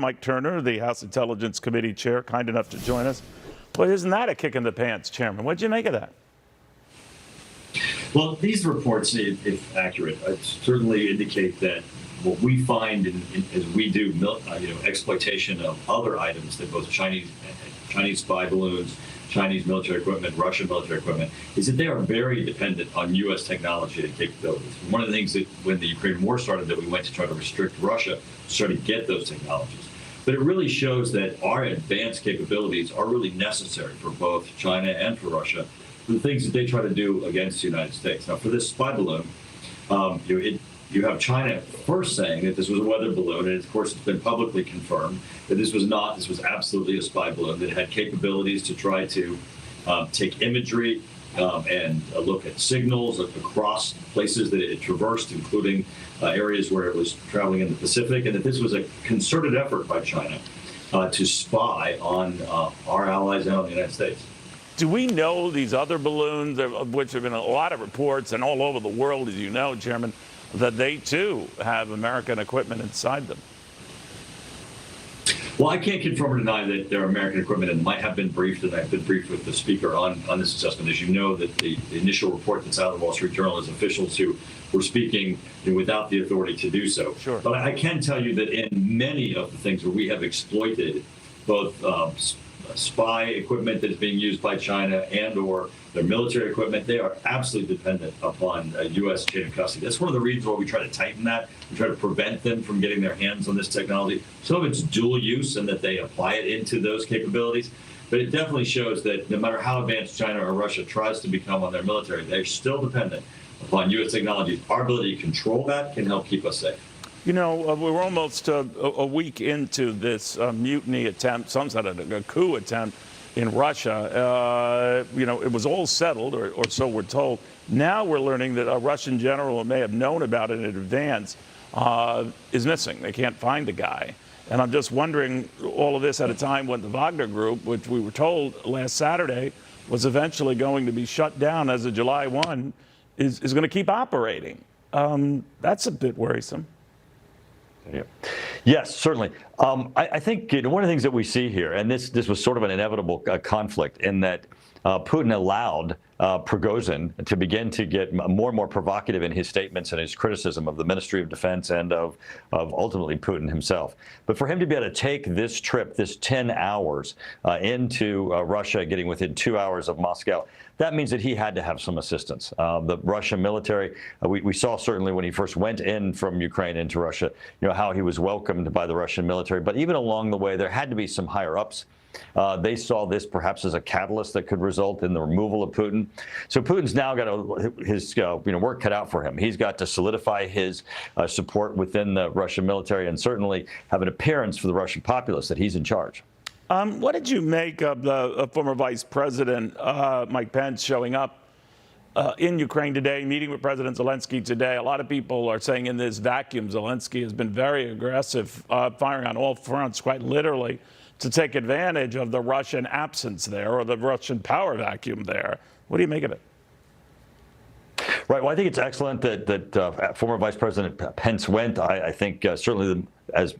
Mike Turner, the House Intelligence Committee chair, kind enough to join us. Well, isn't that a kick in the pants, Chairman? What'd you make of that? Well, these reports, if accurate, certainly indicate that what we find as we do, exploitation of other items that both Chinese spy balloons, Chinese military equipment, Russian military equipment, is that they are very dependent on U.S. technology and capabilities. One of the things that when the Ukraine war started that we went to try to restrict Russia, to try to get those technologies. But it really shows that our advanced capabilities are really necessary for both China and for Russia, for the things that they try to do against the United States. Now, for this spy balloon, you have China first saying that this was a weather balloon, and of course it's been publicly confirmed that this was not. This was absolutely a spy balloon that had capabilities to try to take imagery and look at signals across places that it traversed, including areas where it was traveling in the Pacific, and that this was a concerted effort by China to spy on our allies and on the United States. Do we know these other balloons, of which there have been a lot of reports and all over the world, as you know, Chairman, that they too have American equipment inside them? Well, I can't confirm or deny that they're American equipment, and might have been briefed, and I've been briefed with the speaker on this assessment. As you know, that the initial report that's out of the Wall Street Journal is officials who were speaking without the authority to do so. Sure. But I can tell you that in many of the things where we have exploited both spy equipment that is being used by China and or their military equipment, they are absolutely dependent upon U.S. chain of custody. That's one of the reasons why we try to tighten that. We try to prevent them from getting their hands on this technology. Some of it's dual use and that they apply it into those capabilities. But it definitely shows that no matter how advanced China or Russia tries to become on their military, they're still dependent upon U.S. technologies. Our ability to control that can help keep us safe. You know, we're almost a week into this mutiny attempt, some sort of a coup attempt in Russia. It was all settled, or so we're told. Now we're learning that a Russian general who may have known about it in advance is missing. They can't find the guy. And I'm just wondering, all of this at a time when the Wagner Group, which we were told last Saturday was eventually going to be shut down as of July 1, is going to keep operating. That's a bit worrisome. Yeah. Yes, certainly. I think one of the things that we see here, and this was sort of an inevitable conflict, in that Putin allowed Prigozhin to begin to get more and more provocative in his statements and his criticism of the Ministry of Defense and of ultimately Putin himself. But for him to be able to take this trip, this 10 hours into Russia, getting within 2 hours of Moscow, that means that he had to have some assistance. The Russian military, we saw certainly when he first went in from Ukraine into Russia, how he was welcomed by the Russian military. But even along the way, there had to be some higher ups. They saw this perhaps as a catalyst that could result in the removal of Putin. So Putin's now got his work cut out for him. He's got to solidify his support within the Russian military and certainly have an appearance for the Russian populace that he's in charge. What did you make of the former Vice President Mike Pence showing up in Ukraine today, meeting with President Zelensky today? A lot of people are saying in this vacuum, Zelensky has been very aggressive, firing on all fronts, quite literally, to take advantage of the Russian absence there, or the Russian power vacuum there. What do you make of it? Right. Well, I think it's excellent that former Vice President Pence went. I think certainly as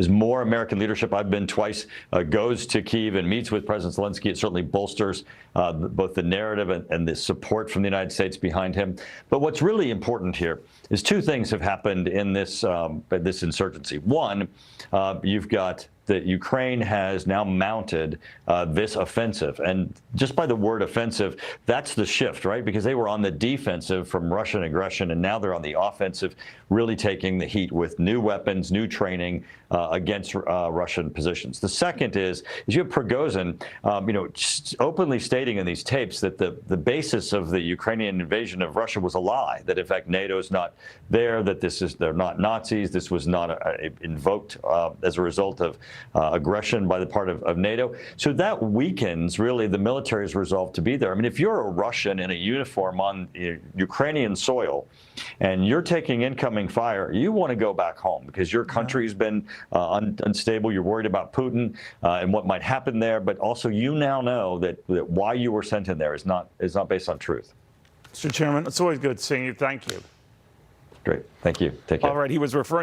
more American leadership, I've been twice, goes to Kyiv and meets with President Zelensky, it certainly bolsters both the narrative and the support from the United States behind him. But what's really important here is two things have happened in this insurgency. One, you've got that Ukraine has now mounted this offensive. And just by the word offensive, that's the shift, right? Because they were on the defensive from Russian aggression, and now they're on the offensive, really taking the heat with new weapons, new training against Russian positions. The second is you have Prigozhin, openly stating in these tapes that the basis of the Ukrainian invasion of Russia was a lie, that in fact NATO's not there, that they're not Nazis, this was not invoked as a result of aggression by the part of NATO. So that weakens, really, the military's resolve to be there. I mean, if you're a Russian in a uniform on Ukrainian soil and you're taking incoming fire, you want to go back home because your country's been unstable. You're worried about Putin and what might happen there. But also, you now know that why you were sent in there is not based on truth. Mr. Chairman, it's always good seeing you. Thank you. Great. Thank you. Take care. All right. He was referring